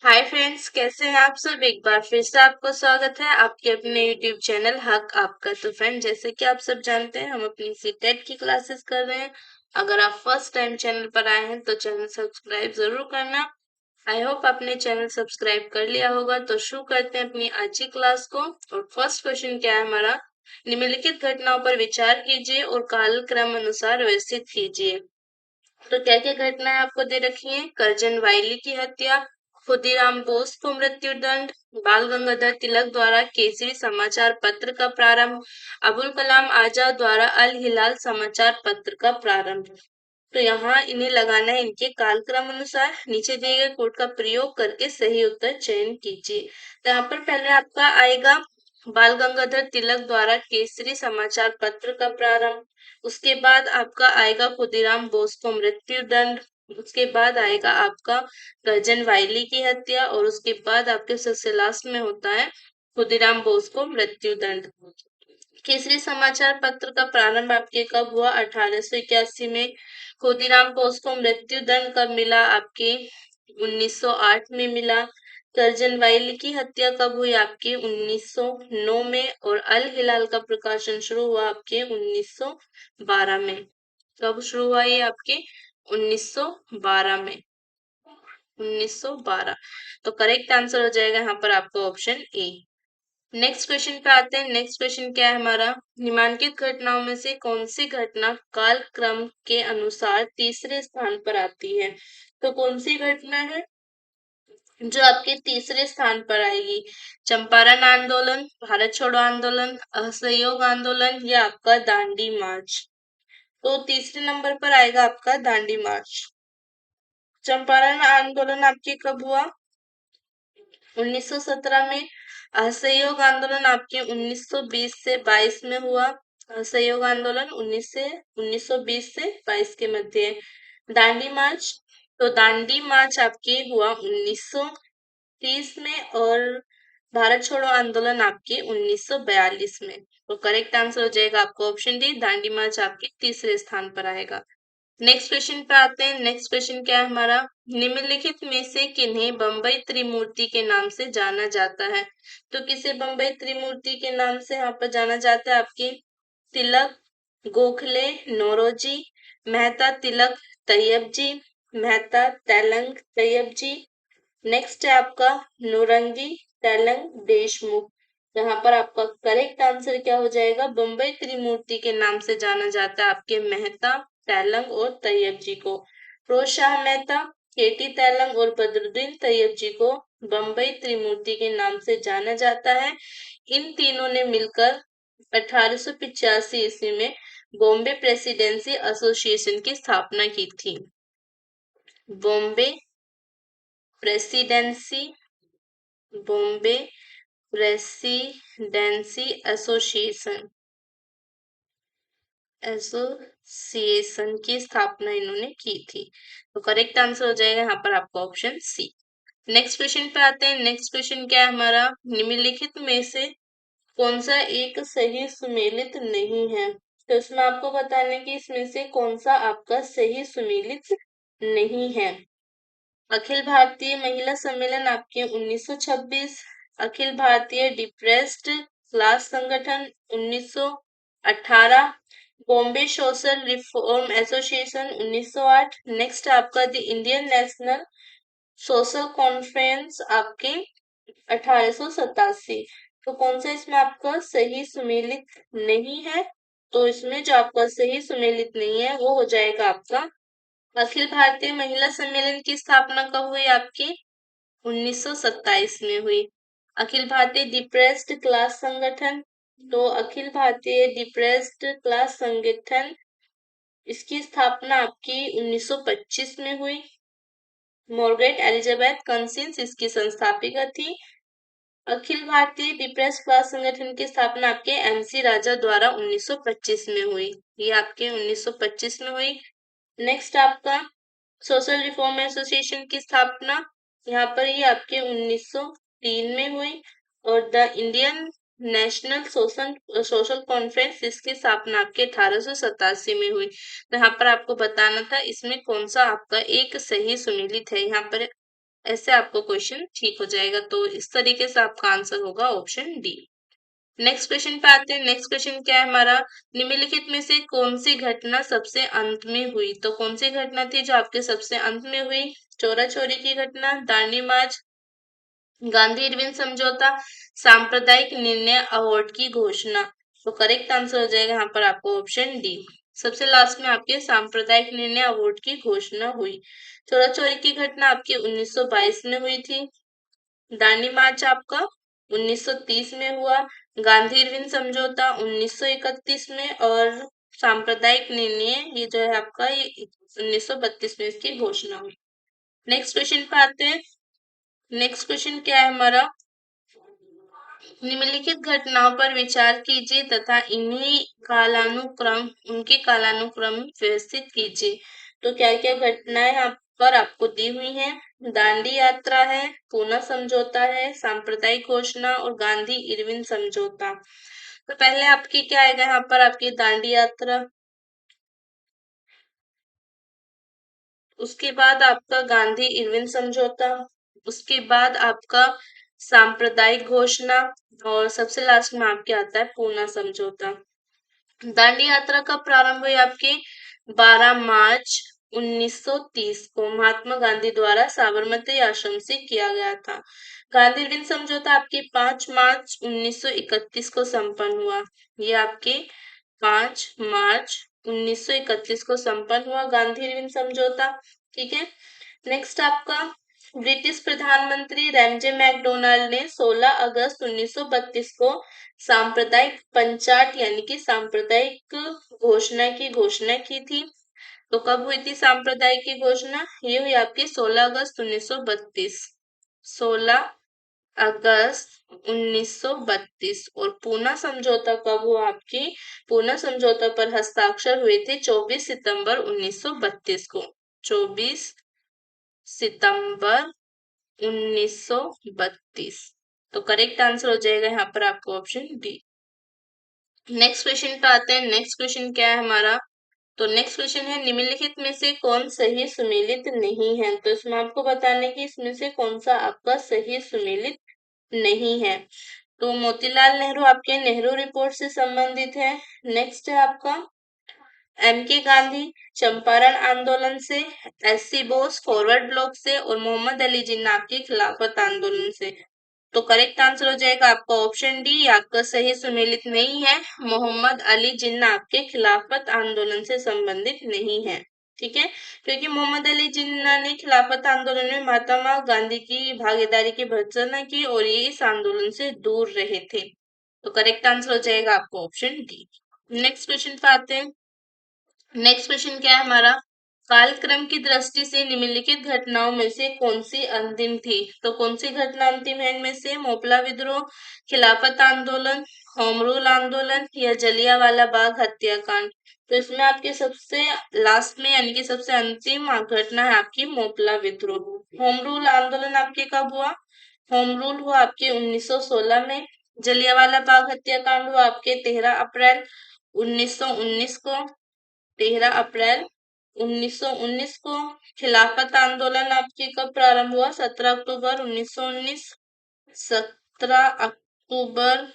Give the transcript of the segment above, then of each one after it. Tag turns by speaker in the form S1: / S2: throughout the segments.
S1: Hi friends, कैसे हैं आप सब। एक बार फिर से आपको स्वागत है आपके अपने यूट्यूब चैनल हक आपका। तो फ्रेंड, जैसे कि आप सब जानते हैं, हम अपनी सीटेट की क्लासेस कर रहे हैं। अगर आप फर्स्ट टाइम चैनल पर आए हैं तो चैनल सब्सक्राइब जरूर करना। आई होप आपने चैनल सब्सक्राइब कर लिया होगा। तो शुरू करते हैं अपनी आज की क्लास को। और फर्स्ट क्वेश्चन क्या है हमारा, निम्नलिखित घटनाओं पर विचार कीजिए और कालक्रम अनुसार व्यवस्थित कीजिए। तो क्या क्या घटनाएं आपको दे रखी हैं। करजन वाइली की हत्या, खुदीराम बोस को मृत्युदंड, बाल गंगाधर तिलक द्वारा केसरी समाचार पत्र का प्रारंभ, अबुल कलाम आजाद द्वारा अल हिलाल समाचार पत्र का प्रारंभ। तो यहाँ इन्हें लगाना है इनके कालक्रम अनुसार। नीचे दिए गए कोड का प्रयोग करके सही उत्तर चयन कीजिए। तो यहाँ पर पहले आपका आएगा बाल गंगाधर तिलक द्वारा केसरी समाचार पत्र का प्रारंभ। उसके बाद आपका आएगा खुदीराम बोस को मृत्यु दंड। उसके बाद आएगा आपका करजन वाइली की हत्या। और उसके बाद आपके सबसे लास्ट में होता है खुदीराम बोस को मृत्यु दंड। केसरी समाचार पत्र का प्रारंभ आपके कब हुआ, 1881 में। खुदीराम बोस को मृत्यु दंड कब मिला, आपके 1908 में मिला। करजन वाइली की हत्या कब हुई, आपके 1909 में। और अल हिलाल का प्रकाशन शुरू हुआ आपके 1912 में। कब शुरू हुआ ये, आपके 1912 में। 1912। तो करेक्ट आंसर हो जाएगा यहाँ पर आपका ऑप्शन ए। नेक्स्ट क्वेश्चन पे आते हैं। नेक्स्ट क्वेश्चन क्या है हमारा, निम्नलिखित घटनाओं में से कौन सी घटना कालक्रम के अनुसार तीसरे स्थान पर आती है। तो कौन सी घटना है जो आपके तीसरे स्थान पर आएगी। चंपारण आंदोलन, भारत छोड़ो आंदोलन, असहयोग आंदोलन या आपका दांडी मार्च। तो तीसरे नंबर पर आएगा आपका दांडी मार्च। चंपारण आंदोलन आपके कब हुआ, 1917 में। असहयोग आंदोलन आपके 1920 से 22 में हुआ। असहयोग आंदोलन 1920 से 22 के मध्य। दांडी मार्च, तो दांडी मार्च आपके हुआ 1930 में। और भारत छोड़ो आंदोलन आपके 1942 में। तो करेक्ट आंसर हो जाएगा आपका ऑप्शन डी, दांडी मार्च आपके तीसरे स्थान पर आएगा। नेक्स्ट क्वेश्चन पे आते हैं। नेक्स्ट क्वेश्चन क्या है हमारा, निम्नलिखित में से किन्हें बंबई त्रिमूर्ति के नाम से जाना जाता है। तो किसे बंबई त्रिमूर्ति के नाम से यहाँ पर जाना जाता है, आपके तिलक, गोखले, नौरोजी, मेहता तिलक तैयब जी, मेहता तेलंग तैयब जी। नेक्स्ट है आपका नुरंगी तेलंग देशमुख। यहाँ पर आपका करेक्ट आंसर क्या हो जाएगा, बंबई त्रिमूर्ति के नाम से जाना जाता है आपके मेहता, तेलंग और तैयब जी को। फिरोज शाह मेहता, केटी तेलंग और बदरुद्दीन तैयब जी को बंबई त्रिमूर्ति के नाम से जाना जाता है। इन तीनों ने मिलकर 1885 ईस्वी में बॉम्बे प्रेसिडेंसी एसोसिएशन की स्थापना की थी। Bombay presidency, Bombay presidency association की स्थापना इन्होंने की थी। तो करेक्ट आंसर हो जाएगा यहाँ पर आपका ऑप्शन सी। नेक्स्ट क्वेश्चन पे आते हैं। नेक्स्ट क्वेश्चन क्या है हमारा, निम्नलिखित में से कौन सा एक सही सुमेलित नहीं है। तो इसमें आपको बताना है कि इसमें से कौन सा आपका सही सुमेलित नहीं है। अखिल भारतीय महिला सम्मेलन आपके 1926, अखिल भारतीय डिप्रेस्ड क्लास संगठन 1918, Bombay social reform association 1908। Next आपका the Indian national social conference आपके 1887। तो कौन सा इसमें आपका सही सुमेलित नहीं है। तो इसमें जो आपका सही सुमेलित नहीं है वो हो जाएगा आपका अखिल भारतीय महिला सम्मेलन की स्थापना कब हुई, आपकी 1927 में हुई। अखिल भारतीय डिप्रेस्ड क्लास संगठन, तो अखिल भारतीय डिप्रेस्ड क्लास संगठन इसकी स्थापना आपकी 1925 में हुई। मार्गरेट एलिजाबेथ कंसिंस इसकी संस्थापिका थी। अखिल भारतीय डिप्रेस्ड क्लास संगठन की स्थापना आपके एमसी राजा द्वारा 1925 में हुई। ये आपके 1925 में हुई। नेक्स्ट आपका सोशल रिफॉर्म एसोसिएशन की स्थापना यहाँ पर ही आपके 1903 में हुई। और the Indian national social conference इसकी स्थापना आपके 1887 में हुई। तो यहाँ पर आपको बताना था इसमें कौन सा आपका एक सही सुमेलित है। यहाँ पर ऐसे आपको क्वेश्चन ठीक हो जाएगा। तो इस तरीके से आपका आंसर होगा ऑप्शन डी। नेक्स्ट क्वेश्चन पे आते हैं। नेक्स्ट क्वेश्चन क्या है हमारा, निम्नलिखित में से कौन सी घटना सबसे अंत में हुई। तो कौन सी घटना थी जो आपके सबसे अंत में हुई, चोरा चोरी की घटना, दांडी मार्च, गांधी इरविन समझौता, सांप्रदायिक निर्णय अवार्ड की घोषणा। तो करेक्ट आंसर हो जाएगा यहाँ पर आपको ऑप्शन डी। सबसे लास्ट में आपके सांप्रदायिक निर्णय अवार्ड की घोषणा हुई। चोरा चोरी की घटना आपकी 1922 में हुई थी। दांडी मार्च आपका 1930 में हुआ। गांधी इरविन समझौता 1931 में, और सांप्रदायिक निर्णय ये जो है आपका ये 1932 में इसकी घोषणा हुई। नेक्स्ट क्वेश्चन पे आते हैं। नेक्स्ट क्वेश्चन क्या है हमारा, निम्नलिखित घटनाओं पर विचार कीजिए तथा इन्हीं कालानुक्रम उनके कालानुक्रम व्यवस्थित कीजिए। तो क्या क्या घटनाएं यहाँ पर आपको दी हुई हैं, दांडी यात्रा है, पूना समझौता है, सांप्रदायिक घोषणा और गांधी इरविन समझौता। तो पहले आपकी क्या आएगा यहाँ पर, आपकी दांडी यात्रा, उसके बाद आपका गांधी इरविन समझौता, उसके बाद आपका सांप्रदायिक घोषणा, और सबसे लास्ट में आपके आता है पूना समझौता। दांडी यात्रा कब प्रारंभ हुई आपकी, 12 मार्च 1930 को महात्मा गांधी द्वारा साबरमती आश्रम से किया गया था। गांधी इरविन समझौता आपकी 5 मार्च 1931 को संपन्न हुआ। ये आपके 5 मार्च 1931 को संपन्न हुआ गांधी इरविन समझौता। ठीक है। नेक्स्ट आपका, ब्रिटिश प्रधानमंत्री रैमजे मैकडोनाल्ड ने 16 अगस्त 1932 को सांप्रदायिक पंचाट यानी कि सांप्रदायिक घोषणा की थी। तो कब हुई थी सांप्रदायिक की घोषणा, ये हुई आपकी 16 अगस्त 1932। 16 अगस्त 1932। और पूना समझौता कब हुआ आपकी, पूना समझौता पर हस्ताक्षर हुए थे 24 सितंबर 1932 को। 24 सितंबर 1932। तो करेक्ट आंसर हो जाएगा यहाँ पर आपको ऑप्शन डी। नेक्स्ट क्वेश्चन पे आते हैं। नेक्स्ट क्वेश्चन क्या है हमारा, तो नेक्स्ट क्वेश्चन है, निम्नलिखित में से कौन सही सुमेलित नहीं है। तो इसमें आपको बताने की इसमें से कौन सा आपका सही सुमेलित नहीं है। तो मोतीलाल नेहरू आपके नेहरू रिपोर्ट से संबंधित है। नेक्स्ट है आपका एम के गांधी चंपारण आंदोलन से, एस.सी. बोस फॉरवर्ड ब्लॉक से, और मोहम्मद अली जिन्ना आपके खिलाफत आंदोलन से। तो करेक्ट आंसर हो जाएगा आपका ऑप्शन डी। आपका सही सुमेलित नहीं है, मोहम्मद अली जिन्ना आपके खिलाफत आंदोलन से संबंधित नहीं है। ठीक है, क्योंकि मोहम्मद अली जिन्ना ने खिलाफत आंदोलन में महात्मा गांधी की भागीदारी की भर्त्सना की और ये इस आंदोलन से दूर रहे थे। तो करेक्ट आंसर हो जाएगा आपका ऑप्शन डी। नेक्स्ट क्वेश्चन पे आते हैं। नेक्स्ट क्वेश्चन क्या है हमारा, कालक्रम की दृष्टि से निम्नलिखित घटनाओं में से कौन सी अंतिम थी। तो कौन सी घटना अंतिम है इनमें से, मोपला विद्रोह, खिलाफत आंदोलन, होम रूल आंदोलन, या जलियांवाला बाग हत्याकांड। तो इसमें आपके सबसे लास्ट में यानी कि सबसे अंतिम घटना है आपकी मोपला विद्रोह। होम रूल आंदोलन आपके कब हुआ, होम रूल हुआ आपके 1916 में। जलियांवाला बाग हत्याकांड हुआ आपके 13 अप्रैल 1919 को, 13 अप्रैल 1919 को। खिलाफत आंदोलन आपके कब प्रारंभ हुआ, 17 अक्टूबर 1919। 17 अक्टूबर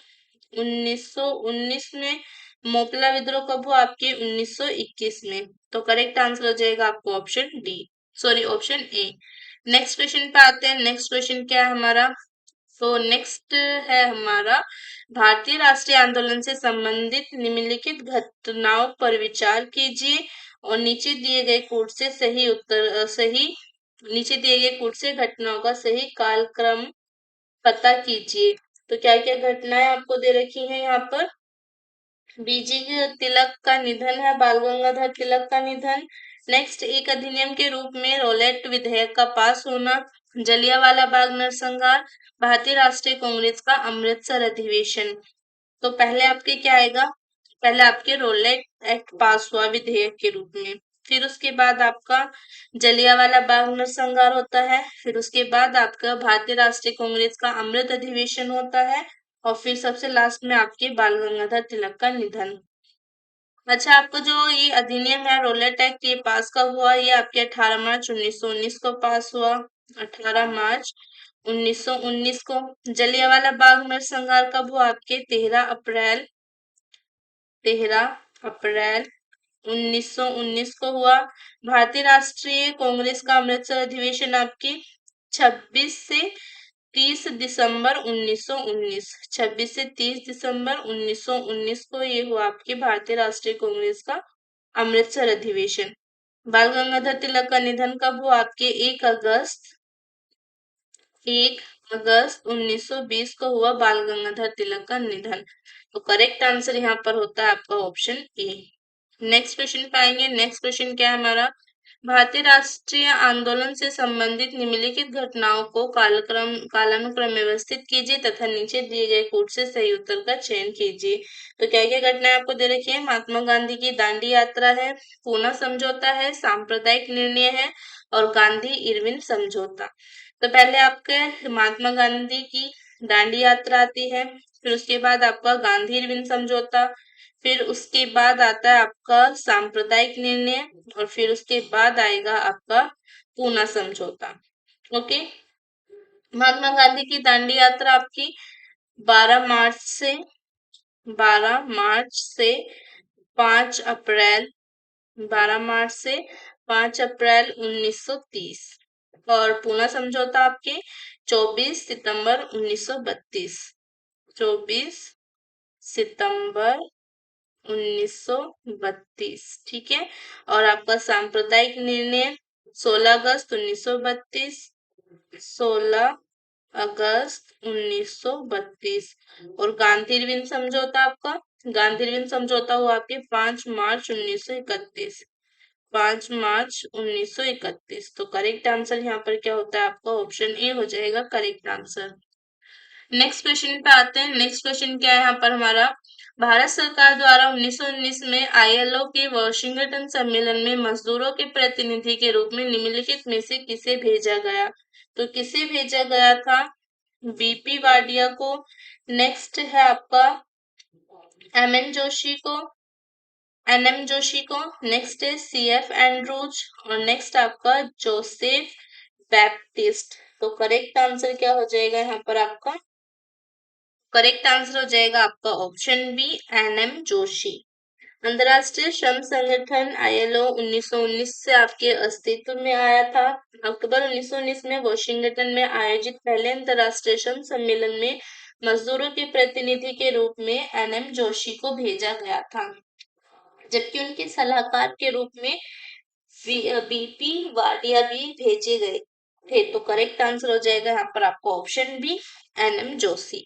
S1: 1919 में। मोपला विद्रोह कब हुआ आपके 1921 में। तो करेक्ट आंसर हो जाएगा आपको option D, sorry option A. Next question पे आते हैं। नेक्स्ट क्वेश्चन क्या है हमारा, तो नेक्स्ट है हमारा, भारतीय राष्ट्रीय आंदोलन से संबंधित निम्नलिखित घटनाओं पर विचार कीजिए और नीचे दिए गए कोड से सही उत्तर नीचे दिए गए कोड से घटनाओं का सही कालक्रम पता कीजिए। तो क्या क्या घटनाएं आपको दे रखी हैं यहाँ पर, बीजी तिलक का निधन है, बाल गंगाधर तिलक का निधन। नेक्स्ट, एक अधिनियम के रूप में रोलेट विधेयक का पास होना, जलियांवाला बाग नरसंहार, भारतीय राष्ट्रीय कांग्रेस का अमृतसर अधिवेशन। तो पहले आपके क्या आएगा, पहले आपके रोलेट एक्ट पास हुआ विधेयक के रूप में, फिर उसके बाद आपका जलियांवाला बाग नरसंहार होता है, फिर उसके बाद आपका भारतीय राष्ट्रीय कांग्रेस का अमृत अधिवेशन होता है, और फिर सबसे लास्ट में आपके बाल गंगाधर तिलक का निधन। अच्छा, आपको जो ये अधिनियम है रोलेट एक्ट ये पास कब हुआ, ये आपके 18 मार्च 1919 को पास हुआ। 18 मार्च 1919 को। जलियांवाला बाग नरसंहार कब हुआ आपके? 13 अप्रैल 1919 को हुआ। भारतीय राष्ट्रीय कांग्रेस का अमृतसर अधिवेशन आपकी 26 से 30 दिसंबर 1919, 26 से 30 दिसंबर 1919 को ये हुआ आपकी भारतीय राष्ट्रीय कांग्रेस का अमृतसर अधिवेशन। बाल गंगाधर तिलक का निधन कब हुआ आपके? 1 अगस्त 1920 को हुआ बाल गंगाधर तिलक का निधन। तो करेक्ट आंसर यहाँ पर होता है आपका ऑप्शन ए। नेक्स्ट क्वेश्चन पाएंगे। नेक्स्ट क्वेश्चन क्या है हमारा? भारतीय राष्ट्रीय आंदोलन से संबंधित निम्नलिखित घटनाओं को कालानुक्रम में व्यवस्थित कीजिए तथा नीचे दिए गए कोड से सही उत्तर का चयन कीजिए। तो क्या क्या घटनाएं आपको दे रखी है? महात्मा गांधी की दांडी यात्रा है, पूना समझौता है, सांप्रदायिक निर्णय है और गांधी इरविन समझौता। तो पहले आपके महात्मा गांधी की दांडी यात्रा आती है, फिर उसके बाद आपका गांधी इरविन समझौता, फिर उसके बाद आता है आपका सांप्रदायिक निर्णय और फिर उसके बाद आएगा आपका पूना समझौता। ओके। महात्मा गांधी की दांडी यात्रा आपकी 12 मार्च से 5 अप्रैल 5 अप्रैल 1930 और पूना समझौता आपके 24 सितंबर 1932, 24 सितंबर 1932। ठीक है। और आपका सांप्रदायिक निर्णय 16 अगस्त 1932, 16 अगस्त 1932 और गांधी समझौता आपका गांधी समझौता हुआ आपके 5 मार्च 1931, 5 मार्च 1931। तो करेक्ट आंसर यहाँ पर क्या होता है आपका? ऑप्शन ए हो जाएगा करेक्ट आंसर। नेक्स्ट क्वेश्चन पे आते हैं। नेक्स्ट क्वेश्चन क्या है यहाँ पर हमारा? भारत सरकार द्वारा 1919 में आईएलओ के वाशिंगटन सम्मेलन में मजदूरों के प्रतिनिधि के रूप में निम्नलिखित में से किसे भेजा गया? तो किसे भेजा गया था? बीपी वाडिया को। नेक्स्ट है आपका एमएन जोशी को, एनएम जोशी को। नेक्स्ट है सीएफ एंड्रूज और नेक्स्ट आपका जोसेफ बैप्टिस्ट। तो करेक्ट आंसर क्या हो जाएगा यहाँ पर आपका? करेक्ट आंसर हो जाएगा आपका ऑप्शन बी एनएम जोशी। अंतरराष्ट्रीय श्रम संगठन आईएलओ 1919 से आपके अस्तित्व में आया था। अक्टूबर 1919 में वॉशिंगटन में आयोजित पहले अंतरराष्ट्रीय श्रम सम्मेलन में मजदूरों के प्रतिनिधि के रूप में एनएम जोशी को भेजा गया था, जबकि उनके सलाहकार के रूप में बीपी वाडिया भी भेजे गए थे। तो करेक्ट आंसर हो जाएगा यहाँ पर आपका option B NM Joshi.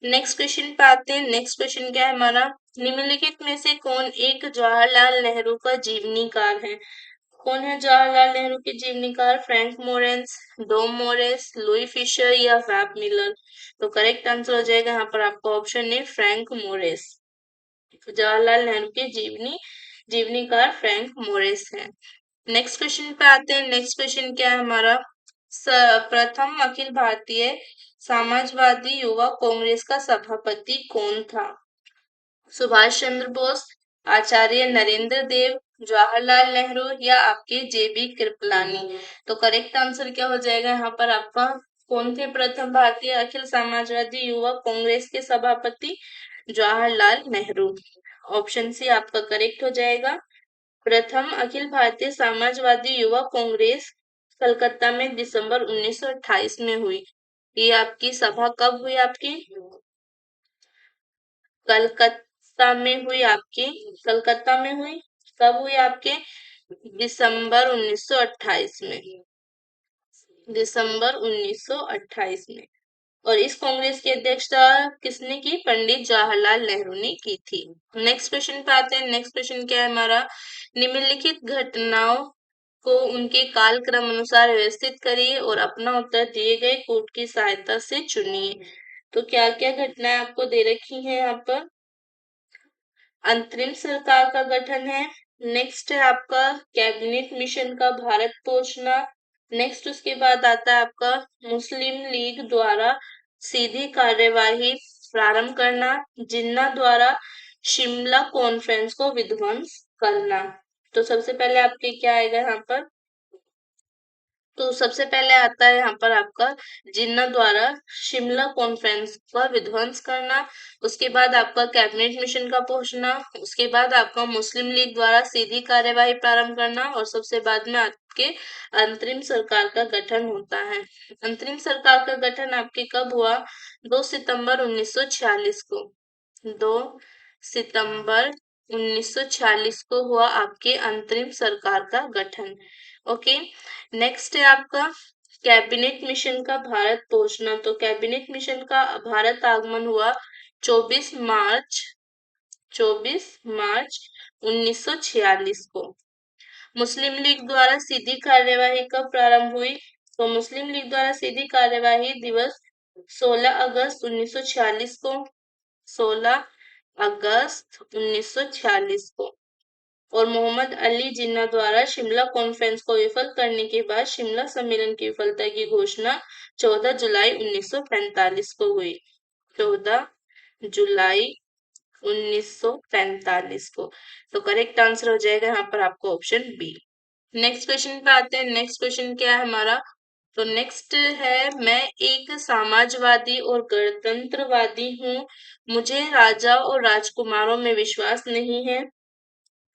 S1: Next question पे आते हैं। नेक्स्ट क्वेश्चन क्या है हमारा? निम्नलिखित में से कौन एक जवाहरलाल नेहरू का जीवनीकार है? कौन है जवाहरलाल नेहरू के जीवनीकार? Frank Moraes, Dom Moraes, Louis Fischer या वेब मिलर? तो करेक्ट आंसर हो जाएगा यहाँ पर आपका ऑप्शन है फ्रैंक मोरेस। जवाहरलाल नेहरू के जीवनीकार फ्रैंक मोरेस है। नेक्स्ट क्वेश्चन पे आते हैं। नेक्स्ट क्वेश्चन क्या है हमारा? प्रथम अखिल भारतीय समाजवादी युवा कांग्रेस का सभापति कौन था? सुभाष चंद्र बोस, आचार्य नरेंद्र देव, जवाहरलाल नेहरू या आपके जेबी कृपलानी? तो करेक्ट आंसर क्या हो जाएगा यहाँ पर आपका? कौन थे प्रथम भारतीय अखिल समाजवादी युवा कांग्रेस के सभापति? जवाहरलाल नेहरू। ऑप्शन सी आपका करेक्ट हो जाएगा। प्रथम अखिल भारतीय समाजवादी युवा कांग्रेस कलकत्ता में दिसंबर 1928 में हुई। ये आपकी सभा कब हुई? आपकी कलकत्ता में हुई। आपकी कलकत्ता में हुई। कब हुई? आपके दिसंबर 1928 में, दिसंबर 1928 में। और इस कांग्रेस की अध्यक्षता किसने की? पंडित जवाहरलाल नेहरू ने की थी। नेक्स्ट क्वेश्चन पे आते हैं। नेक्स्ट क्वेश्चन क्या है हमारा? निम्नलिखित घटनाओं को उनके कालक्रम अनुसार व्यवस्थित करिए और अपना उत्तर दिए गए कोड की सहायता से चुनिए। तो क्या क्या घटनाएं आपको दे रखी हैं यहाँ पर? अंतरिम सरकार का गठन है। नेक्स्ट है आपका कैबिनेट मिशन का भारत पहुंचना। नेक्स्ट उसके बाद आता है आपका मुस्लिम लीग द्वारा सीधी कार्यवाही प्रारंभ करना, जिन्ना द्वारा शिमला कॉन्फ्रेंस को विध्वंस करना। तो सबसे पहले आपके क्या आएगा यहाँ पर? तो सबसे पहले आता है यहाँ पर आपका जिन्ना द्वारा शिमला कॉन्फ्रेंस का विध्वंस करना, उसके बाद आपका कैबिनेट मिशन का पहुंचना, उसके बाद आपका मुस्लिम लीग द्वारा सीधी कार्यवाही प्रारंभ करना और सबसे बाद में आपके अंतरिम सरकार का गठन होता है। अंतरिम सरकार का गठन आपके कब हुआ? 2 सितंबर 1946 को। 2 सितंबर 1946 को हुआ आपके अंतरिम सरकार का गठन। ओके, नेक्स्ट है आपका कैबिनेट मिशन का भारत पहुंचना। तो कैबिनेट मिशन का भारत आगमन हुआ 24 मार्च 1946 को। मुस्लिम लीग द्वारा सीधी कार्यवाही कब प्रारंभ हुई? तो मुस्लिम लीग द्वारा सीधी कार्यवाही दिवस 16 अगस्त 1946 को। 16 अगस्त 1946 को। और मोहम्मद अली जिन्ना द्वारा शिमला कॉन्फ्रेंस को विफल करने के बाद शिमला सम्मेलन की विफलता की घोषणा 14 जुलाई 1945 को हुई। 14 जुलाई 1945 को। तो करेक्ट आंसर हो जाएगा यहाँ पर आपको ऑप्शन बी। नेक्स्ट क्वेश्चन पे आते हैं। नेक्स्ट क्वेश्चन क्या है हमारा? तो नेक्स्ट है, मैं एक समाजवादी और गणतंत्रवादी हूँ, मुझे राजा और राजकुमारों में विश्वास नहीं है।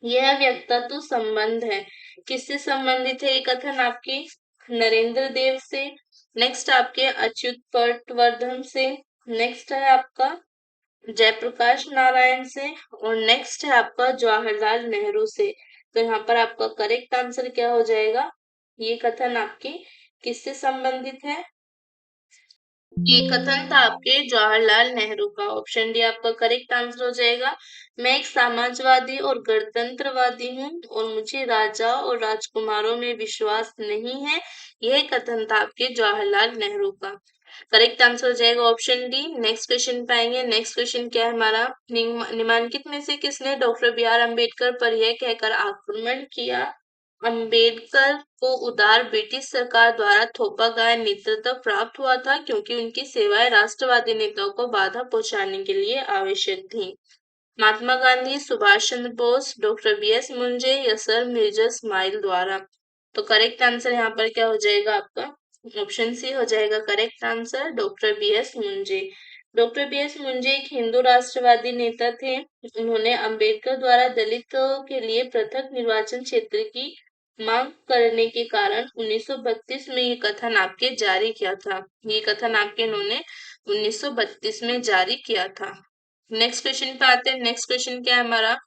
S1: यह व्यक्तित्व संबंध है। किससे संबंधित है ये कथन? आपके नरेंद्र देव से। नेक्स्ट आपके अच्युत पटवर्धन से। नेक्स्ट है आपका जयप्रकाश नारायण से। और नेक्स्ट है आपका जवाहरलाल नेहरू से। तो यहाँ पर आपका करेक्ट आंसर क्या हो जाएगा? ये कथन आपके किससे संबंधित है? ये कथन था आपके जवाहरलाल नेहरू का। ऑप्शन डी आपका करेक्ट आंसर हो जाएगा। मैं एक समाजवादी और गणतंत्रवादी हूँ और मुझे राजा और राजकुमारों में विश्वास नहीं है। यह कथन था आपके जवाहरलाल नेहरू का। करेक्ट आंसर हो जाएगा ऑप्शन डी। नेक्स्ट क्वेश्चन पाएंगे। नेक्स्ट क्वेश्चन क्या है हमारा? निम्नलिखित में से किसने डॉक्टर बी आर अम्बेडकर पर यह कहकर आक्रमण किया, अम्बेडकर को उदार ब्रिटिश सरकार द्वारा थोपा गया नेतृत्व प्राप्त हुआ था क्योंकि उनकी सेवाएं राष्ट्रवादी नेताओं को बाधा पहुंचाने के लिए आवश्यक थीं? Mahatma Gandhi, Subhash Chandra Bose, doctor B S Moonje या सर मिर्जा इस्माइल द्वारा? तो करेक्ट आंसर यहाँ पर क्या हो जाएगा आपका? ऑप्शन सी हो जाएगा correct answer, doctor B S Munje. Doctor B S Munje एक हिंदू राष्ट्रवादी नेता थे। उन्होंने अंबेडकर द्वारा दलितों के लिए पृथक निर्वाचन क्षेत्र की मांग करने के कारण 1932 में ये कथन आपके जारी किया था। ये कथन आपके इन्होंने 1932 में जारी किया था। नेक्स्ट क्वेश्चन पे आते हैं। नेक्स्ट क्वेश्चन क्या है हमारा?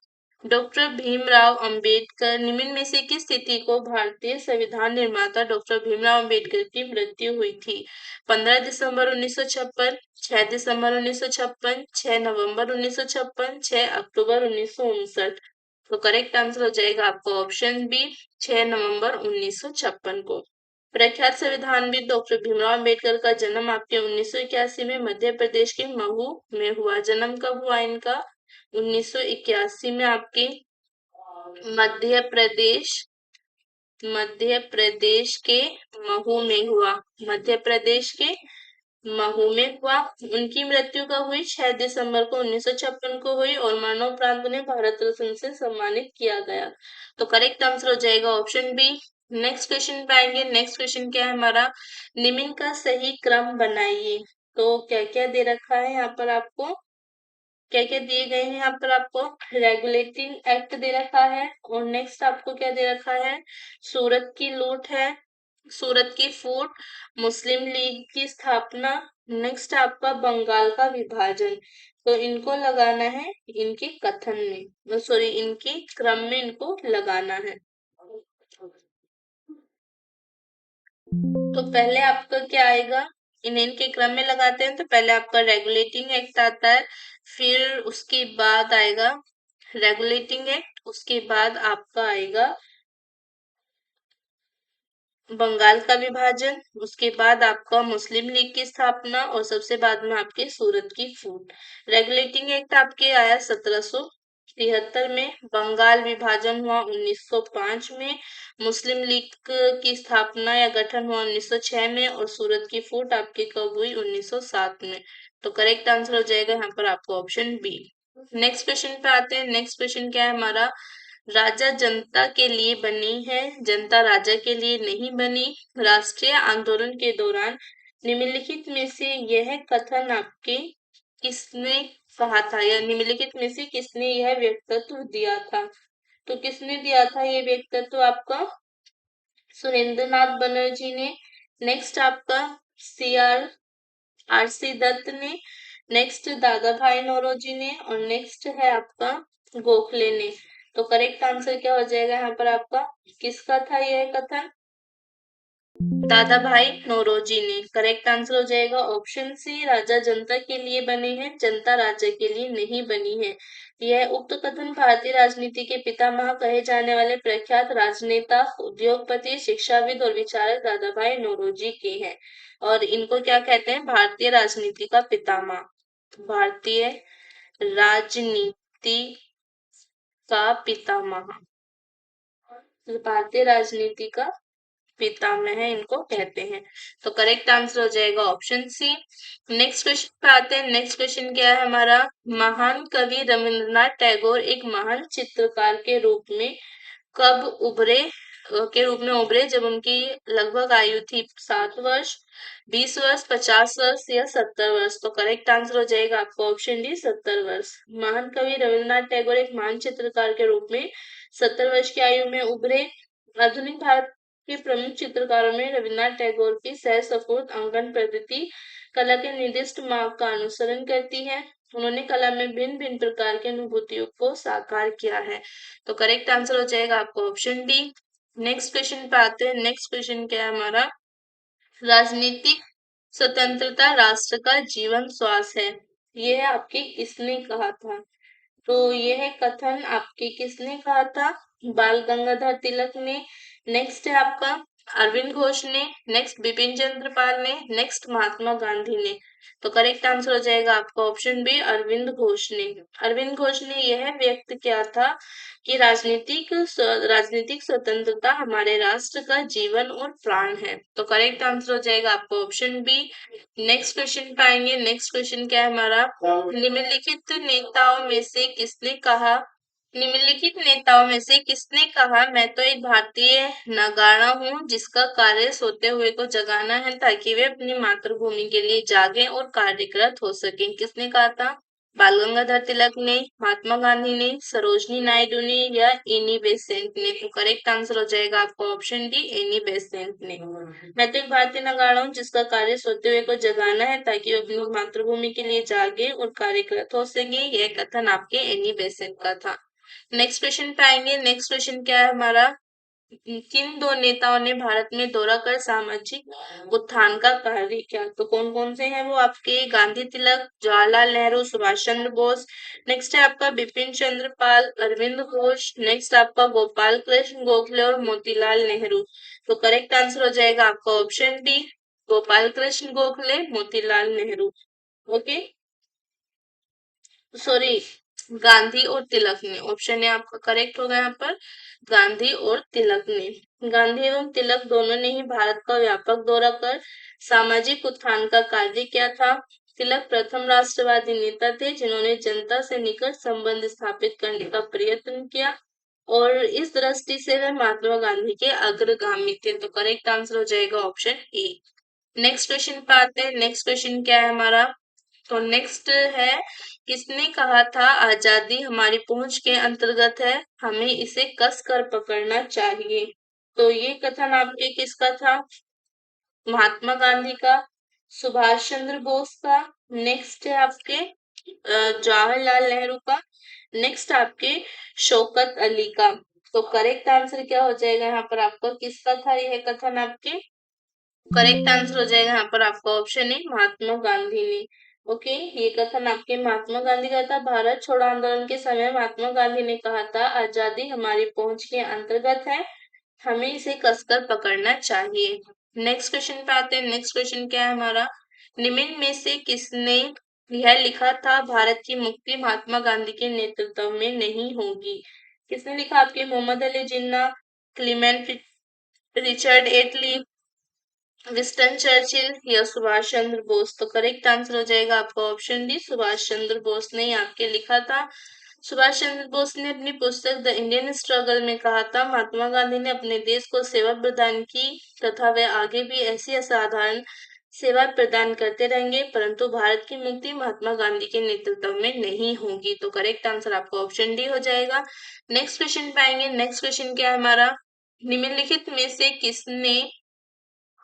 S1: डॉक्टर भीमराव अंबेडकर निम्न में से किस तिथि को भारतीय संविधान निर्माता डॉक्टर भीमराव अंबेडकर की मृत्यु हुई थी? 15 दिसंबर 1956, 6 दिसंबर 1956, 6 नवंबर 1956, 6 अक्टूबर 1959। तो करेक्ट आंसर हो जाएगा आपका ऑप्शन बी, 6 नवंबर 1956 को। प्रख्यात संविधानविद डॉक्टर भीमराव अंबेडकर का जन्म आपके 1981 में मध्य प्रदेश के महू में हुआ। जन्म कब हुआ इनका? 1981 में आपके मध्य प्रदेश मध्य प्रदेश के महू में हुआ। मध्य प्रदेश के महू में हुआ। उनकी मृत्यु कब हुई? 6 दिसंबर को 1956 को हुई और मरणोपरांत उन्हें भारत रत्न से सम्मानित किया गया। तो करेक्ट आंसर हो जाएगा ऑप्शन बी। नेक्स्ट क्वेश्चन पे आएंगे। नेक्स्ट क्वेश्चन क्या है हमारा? निम्न का सही क्रम बनाइए। तो क्या क्या दे रखा है यहाँ पर आपको? क्या क्या दिए गए हैं यहाँ पर आपको? रेगुलेटिंग एक्ट दे रखा है और नेक्स्ट आपको क्या दे रखा है? सूरत की लूट है, सूरत की फूट, मुस्लिम लीग की स्थापना, नेक्स्ट आपका बंगाल का विभाजन। तो इनको लगाना है इनके कथन में, सॉरी इनके क्रम में इनको लगाना है। तो पहले आपका क्या आएगा? इनके क्रम में लगाते हैं तो पहले आपका रेगुलेटिंग एक्ट आता है, फिर उसके बाद आएगा रेगुलेटिंग एक्ट, उसके बाद आपका आएगा बंगाल का विभाजन, उसके बाद आपका मुस्लिम लीग की स्थापना और सबसे बाद में आपके सूरत की फूट। रेगुलेटिंग एक्ट आपके आया 1773 में, बंगाल विभाजन हुआ 1905 में, मुस्लिम लीग की स्थापना या गठन हुआ 1906 में और सूरत की फूट आपकी कब हुई? 1907 में। तो करेक्ट आंसर हो जाएगा यहाँ पर आपको ऑप्शन बी। नेक्स्ट क्वेश्चन पे आते हैं। नेक्स्ट क्वेश्चन क्या है हमारा? राजा जनता के लिए बनी है, जनता राजा के लिए नहीं बनी। राष्ट्रीय आंदोलन के दौरान निम्नलिखित में से यह कथन आपके किसने कहा था, या निम्नलिखित में से किसने यह व्यक्तित्व दिया था? तो किसने दिया था ये व्यक्तित्व आपका? सुरेंद्रनाथ बनर्जी ने। नेक्स्ट आपका आर सी दत्त ने। नेक्स्ट दादा भाई नौरोजी ने, और नेक्स्ट है आपका गोखले ने। तो करेक्ट आंसर क्या हो जाएगा यहाँ पर आपका? किसका था यह कथन? दादा भाई नौरोजी ने। करेक्ट आंसर हो जाएगा ऑप्शन सी, राजा जनता के लिए बने हैं, जनता राजा के लिए नहीं बनी है। यह उक्त कथन भारतीय राजनीति के पितामह कहे जाने वाले प्रख्यात राजनेता, उद्योगपति, शिक्षाविद और विचारक दादा भाई नौरोजी के हैं। और इनको क्या कहते हैं? भारतीय राजनीति का पितामह। भारतीय राजनीति का पितामह, भारतीय राजनीति का पितामह है इनको कहते हैं। तो करेक्ट आंसर हो जाएगा ऑप्शन सी। नेक्स्ट क्वेश्चन पे आते हैं। नेक्स्ट क्वेश्चन क्या है हमारा? महान कवि रविंद्रनाथ टैगोर एक महान चित्रकार के रूप में कब उभरे जब उनकी लगभग आयु थी 7 वर्ष, 20 वर्ष, 50 वर्ष या 70 वर्ष? तो करेक्ट आंसर हो जाएगा आपका ऑप्शन डी, 70 वर्ष। महान कवि रविंद्रनाथ टैगोर एक महान चित्रकार के रूप में 70 वर्ष की आयु में उभरे। आधुनिक भारत के प्रमुख चित्रकारों में रविन्द्रनाथ टैगोर की सहस्फूर्त अंकन पद्धति कला के निर्दिष्ट मार्ग का अनुसरण करती है। उन्होंने कला में भिन्न भिन्न प्रकार की अनुभूतियों को साकार किया है। तो करेक्ट आंसर हो जाएगा आपको ऑप्शन डी। नेक्स्ट क्वेश्चन पे आते हैं। नेक्स्ट क्वेश्चन क्या है हमारा? राजनीतिक स्वतंत्रता राष्ट्र का जीवन श्वास है, यह आपके किसने कहा था? तो यह कथन आपके किसने कहा था? बाल गंगाधर तिलक ने। नेक्स्ट है आपका अरविंद घोष ने। नेक्स्ट बिपिन चंद्र पाल ने। नेक्स्ट महात्मा गांधी ने। तो करेक्ट आंसर हो जाएगा आपका ऑप्शन बी, अरविंद घोष ने। अरविंद घोष ने यह व्यक्त किया था कि राजनीतिक स्वतंत्रता हमारे राष्ट्र का जीवन और प्राण है। तो करेक्ट आंसर हो जाएगा आपका ऑप्शन बी। नेक्स्ट क्वेश्चन पाएंगे। नेक्स्ट क्वेश्चन क्या है हमारा? निम्नलिखित नेताओं में से किसने कहा मैं तो एक भारतीय नगाड़ा हूँ जिसका कार्य सोते हुए को जगाना है ताकि वे अपनी मातृभूमि के लिए जागें और कार्यरत हो सकें? किसने कहा था? बाल गंगाधर तिलक ने, महात्मा गांधी ने, सरोजनी नायडू ने, या एनी बेसेंट ने? तो करेक्ट आंसर हो जाएगा आपका ऑप्शन डी, एनी बेसेंट ने। मैं तो एक भारतीय नगाड़ा हूँ जिसका कार्य सोते हुए को जगाना है ताकि वे अपनी मातृभूमि के लिए जागे और कार्यरत हो सके, यह कथन आपके एनी बेसेंट का था। नेक्स्ट क्वेश्चन पे आएंगे। नेक्स्ट क्वेश्चन क्या है हमारा? किन दो नेताओं ने भारत में दौरा कर सामाजिक उत्थान का कार्य किया? तो कौन कौन से हैं वो आपके? गांधी तिलक, जवाहरलाल नेहरू, सुभाष चंद्र बोस। नेक्स्ट है आपका बिपिन चंद्र पाल, अरविंद घोष। नेक्स्ट आपका गोपाल कृष्ण गोखले और मोतीलाल नेहरू। तो करेक्ट आंसर हो जाएगा आपका option D, Gopal Krishna Gokhale, Motilal Nehru. Okay, sorry, Gandhi और तिलक ने। ऑप्शन ए आपका करेक्ट होगा यहाँ पर, गांधी और तिलक ने। गांधी एवं तिलक दोनों ने ही भारत का व्यापक दौरा कर सामाजिक उत्थान का कार्य किया था। तिलक प्रथम राष्ट्रवादी नेता थे जिन्होंने जनता से निकट संबंध स्थापित करने का प्रयत्न किया और इस दृष्टि से वे महात्मा गांधी के अग्रगामी थे। तो करेक्ट आंसर हो जाएगा ऑप्शन ए। नेक्स्ट क्वेश्चन पे आते हैं। नेक्स्ट क्वेश्चन क्या है हमारा? तो नेक्स्ट है, किसने कहा था आजादी हमारी पहुंच के अंतर्गत है, हमें इसे कस कर पकड़ना चाहिए? तो ये कथन आपके किसका था? महात्मा गांधी का, सुभाष चंद्र बोस का। नेक्स्ट है आपके जवाहरलाल नेहरू का। नेक्स्ट आपके शौकत अली का। तो करेक्ट आंसर क्या हो जाएगा यहाँ पर आपका? किसका था यह कथन आपके? करेक्ट आंसर हो जाएगा यहाँ पर आपका ऑप्शन है, महात्मा गांधी ने। ओके, ये कथन आपके महात्मा गांधी का था। भारत छोड़ो आंदोलन के समय महात्मा गांधी ने कहा था आजादी हमारी पहुंच के अंतर्गत है, हमें इसे कसकर पकड़ना चाहिए। नेक्स्ट क्वेश्चन पे आते हैं। नेक्स्ट क्वेश्चन क्या है हमारा? निम्न में से किसने यह लिखा था भारत की मुक्ति महात्मा गांधी के नेतृत्व में नहीं होगी? किसने लिखा? आपके मोहम्मद अली जिन्ना, क्लीमेंट रिचर्ड एटली, विंस्टन चर्चिल या सुभाष चंद्र बोस? तो करेक्ट आंसर हो जाएगा आपका ऑप्शन डी, सुभाष चंद्र बोस ने आपके लिखा था। सुभाष चंद्र बोस ने अपनी पुस्तक द इंडियन स्ट्रगल में कहा था, महात्मा गांधी ने अपने देश को सेवा प्रदान की तथा वे आगे भी ऐसी असाधारण सेवा प्रदान करते रहेंगे, परंतु भारत की मुक्ति महात्मा गांधी के नेतृत्व में नहीं होगी। तो करेक्ट आंसर आपका ऑप्शन डी हो जाएगा। नेक्स्ट क्वेश्चन पे आएंगे। नेक्स्ट क्वेश्चन क्या है हमारा, निम्नलिखित में से किसने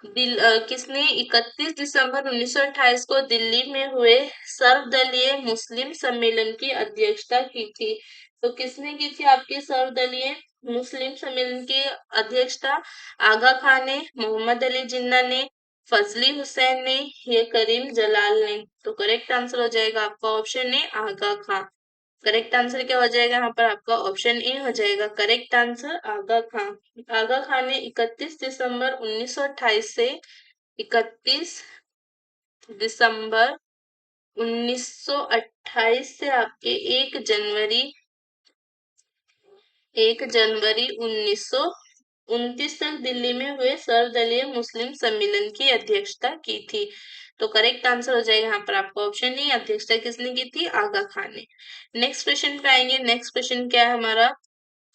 S1: 31 दिसंबर 1928 को दिल्ली में हुए सर्वदलीय मुस्लिम सम्मेलन की अध्यक्षता की थी? तो किसने की थी आपके सर्वदलीय मुस्लिम सम्मेलन की अध्यक्षता? आगा खान ने, मोहम्मद अली जिन्ना ने, फजली हुसैन ने या करीम जलाल ने? तो करेक्ट आंसर हो जाएगा आपका option A, Aga Khan. Correct answer क्या हो जाएगा यहाँ पर आपका ऑप्शन ए हो जाएगा करेक्ट आंसर, आगा खान। आगा खान ने 31 दिसंबर 1928 से 31 दिसंबर 1928 से आपके 1 जनवरी 1929 तक दिल्ली में हुए सर्वदलीय मुस्लिम सम्मेलन की अध्यक्षता की थी। तो करेक्ट आंसर हो जाएगा यहाँ पर आपका ऑप्शन नहीं, अध्यक्षता किसने की थी? आगा खान ने। नेक्स्ट क्वेश्चन पे आएंगे। नेक्स्ट क्वेश्चन क्या है हमारा,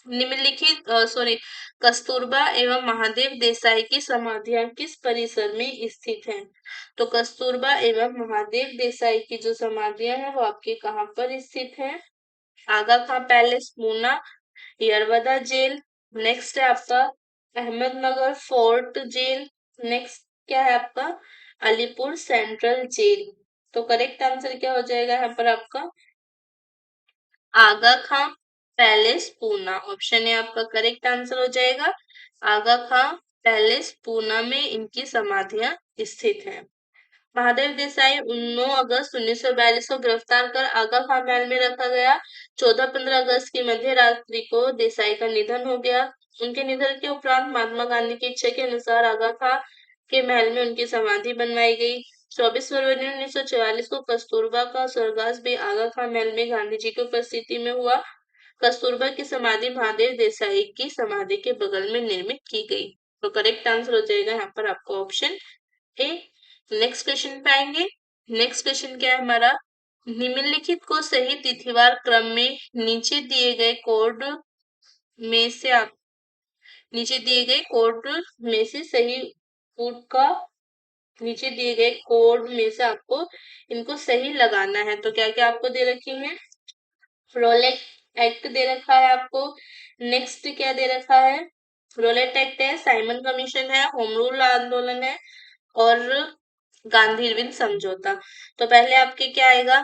S1: निम्नलिखित कस्तूरबा एवं महादेव देसाई की समाधियां किस परिसर में स्थित हैं? तो कस्तूरबा एवं महादेव देसाई की जो समाधियां हैं वो आपके कहाँ पर स्थित हैं? Aga Khan palace, Poona, Yerwada jail, next है आपका अहमदनगर फोर्ट जेल, नेक्स्ट क्या है आपका अलीपुर सेंट्रल जेल। तो करेक्ट आंसर क्या हो जाएगा यहाँ पर आपका आगा खां पैलेस पूना। ऑप्शन है आपका करेक्ट आंसर हो जाएगा आगा खां पैलेस पूना में इनकी समाधियां स्थित हैं। महादेव देसाई 9 अगस्त 1942 को गिरफ्तार कर आगा खां महल में रखा गया। 14-15 अगस्त की मध्य रात्रि को देसाई का निधन हो गया। उनके निधन के उपरांत महात्मा गांधी की इच्छा के अनुसार आगा खां के महल में उनकी समाधि बनवाई गई। 24 फरवरी 1944 को कस्तूरबा का स्वर्गवास भी आगा खां महल में गांधी जी की उपस्थिति में हुआ। कस्तूरबा की समाधि महादेव देसाई की समाधि के बगल में निर्मित की गई। तो करेक्ट आंसर हो जाएगा यहाँ पर आपका ऑप्शन ए। नेक्स्ट क्वेश्चन पे आएंगे। नेक्स्ट क्वेश्चन क्या है हमारा, निम्नलिखित को सही तिथिवार क्रम में में से आप नीचे दिए गए कोड में से सही कोड का नीचे दिए गए कोड में से आपको इनको सही लगाना है। तो क्या क्या आपको दे रखी है, रोलेट एक्ट दे रखा है आपको, नेक्स्ट क्या दे रखा है, रोलेट एक्ट है, साइमन कमीशन है, होम रूल आंदोलन है और गांधी इरविन समझौता। तो पहले आपके क्या आएगा,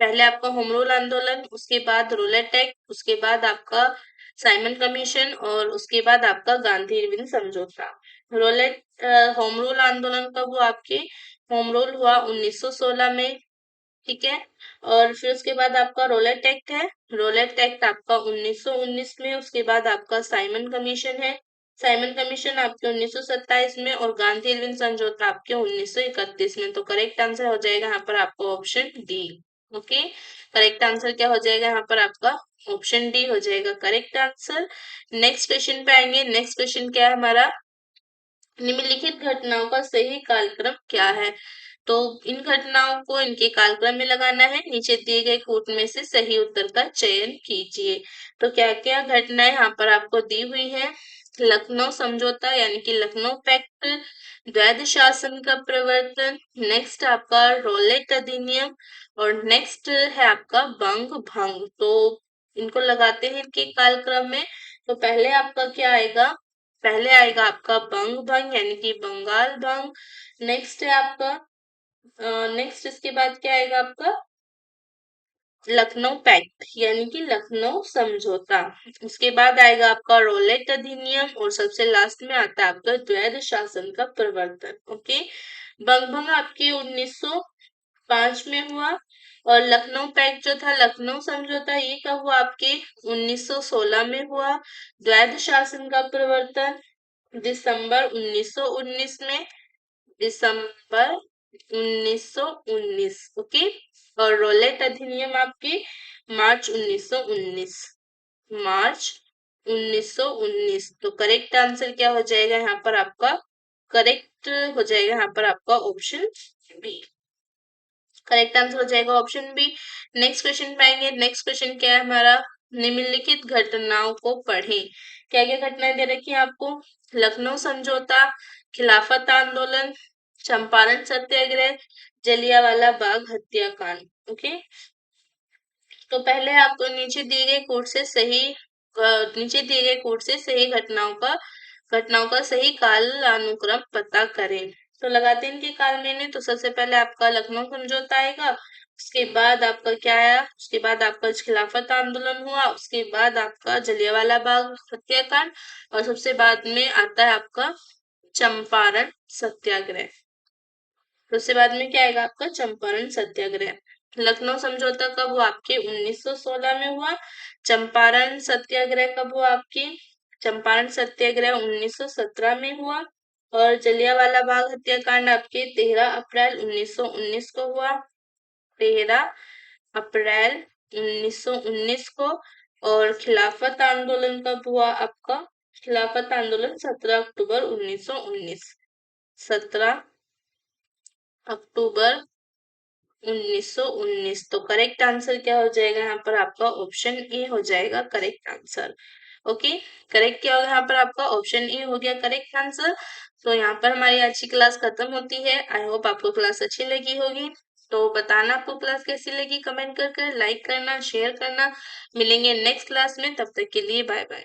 S1: पहले आपका होम रूल आंदोलन, उसके बाद रोलेट एक्ट, उसके बाद आपका साइमन कमीशन और उसके बाद आपका गांधी इरविन समझौता। रोलेट होम रूल आंदोलन कब हुआ आपके, होम रूल हुआ 1916 में, ठीक है। और फिर उसके बाद आपका रोलेट एक्ट है, रोलेट एक्ट आपका 1919 में, उसके बाद आपका साइमन कमीशन है, साइमन कमीशन आपके 1927 में और गांधी इरविन समझौता आपके 1931 में। तो करेक्ट आंसर हो जाएगा यहाँ पर आपका option D. Okay, correct answer क्या हो जाएगा यहाँ पर आपका ऑप्शन डी हो जाएगा करेक्ट आंसर। नेक्स्ट क्वेश्चन पे आएंगे। नेक्स्ट क्वेश्चन क्या है हमारा, निम्नलिखित घटनाओं का सही कालक्रम क्या है? तो इन घटनाओं को इनके कालक्रम में लगाना है। नीचे दिए गए कोट में से सही उत्तर का चयन कीजिए। तो क्या क्या घटनाएं यहाँ पर आपको दी हुई है, लखनऊ समझौता यानी कि लखनऊ पैक्ट, द्वैध शासन का प्रवर्तन, नेक्स्ट आपका रोलेट अधिनियम और नेक्स्ट है आपका बंग भंग। तो इनको लगाते हैं इनके कालक्रम में। तो पहले आपका क्या आएगा, पहले आएगा आपका बंग भंग यानी कि बंगाल भंग, नेक्स्ट है आपका नेक्स्ट इसके बाद क्या आएगा आपका लखनऊ पैक्ट यानी कि लखनऊ समझौता, उसके बाद आएगा आपका रोलेट अधिनियम और सबसे लास्ट में आता है आपका द्वैध शासन का प्रवर्तन। ओके, बंग भंग आपके 1905 में हुआ और लखनऊ पैक्ट जो था लखनऊ समझौता ये कब हुआ आपके 1916 में हुआ। द्वैध शासन का प्रवर्तन दिसंबर 1919 में, दिसंबर 1919। ओके, और रोलेट अधिनियम आपके मार्च 1919, मार्च 1919। तो करेक्ट आंसर क्या हो जाएगा यहाँ पर आपका, करेक्ट हो जाएगा यहाँ पर आपका ऑप्शन बी, करेक्ट आंसर हो जाएगा ऑप्शन बी। नेक्स्ट क्वेश्चन पे आएंगे। नेक्स्ट क्वेश्चन क्या है हमारा, निम्नलिखित घटनाओं को पढ़ें। क्या क्या घटनाएं दे रखी है आपको, लखनऊ समझौता, खिलाफत आंदोलन, चंपारण सत्याग्रह, जलियांवाला बाग हत्याकांड। ओके, तो पहले आप नीचे दिए गए कोड से सही नीचे दिए गए कोड से सही घटनाओं का सही काल अनुक्रम पता करें। तो लगाते हैं इनके काल में। तो सबसे पहले आपका लखनऊ समझौता आएगा, उसके बाद आपका क्या आया, उसके बाद आपका खिलाफत आंदोलन हुआ, उसके बाद आपका जलियांवाला बाग हत्याकांड, और सबसे बाद में आता है आपका चंपारण सत्याग्रह। तो उससे बाद में क्या आएगा आपका चंपारण सत्याग्रह। लखनऊ समझौता कब हुआ आपके 1916 में हुआ। चंपारण सत्याग्रह कब हुआ आपके, चंपारण सत्याग्रह 1917 में हुआ। और जलियांवाला बाग हत्याकांड आपके 13 अप्रैल 1919 को हुआ। 13 अप्रैल 1919 को। और खिलाफत आंदोलन कब हुआ आपका, खिलाफत आंदोलन 17 अक्टूबर 1919। 17 अक्टूबर 1919। तो करेक्ट आंसर क्या हो जाएगा यहाँ पर आपका, ऑप्शन ए हो जाएगा करेक्ट आंसर। ओके, करेक्ट क्या होगा यहाँ पर आपका, ऑप्शन ए हो गया करेक्ट आंसर। तो यहाँ पर हमारी आज की क्लास खत्म होती है। आई होप आपको क्लास अच्छी लगी होगी। तो बताना आपको क्लास कैसी लगी, कमेंट कर लाइक करना, शेयर करना। मिलेंगे नेक्स्ट क्लास में, तब तक के लिए बाय बाय।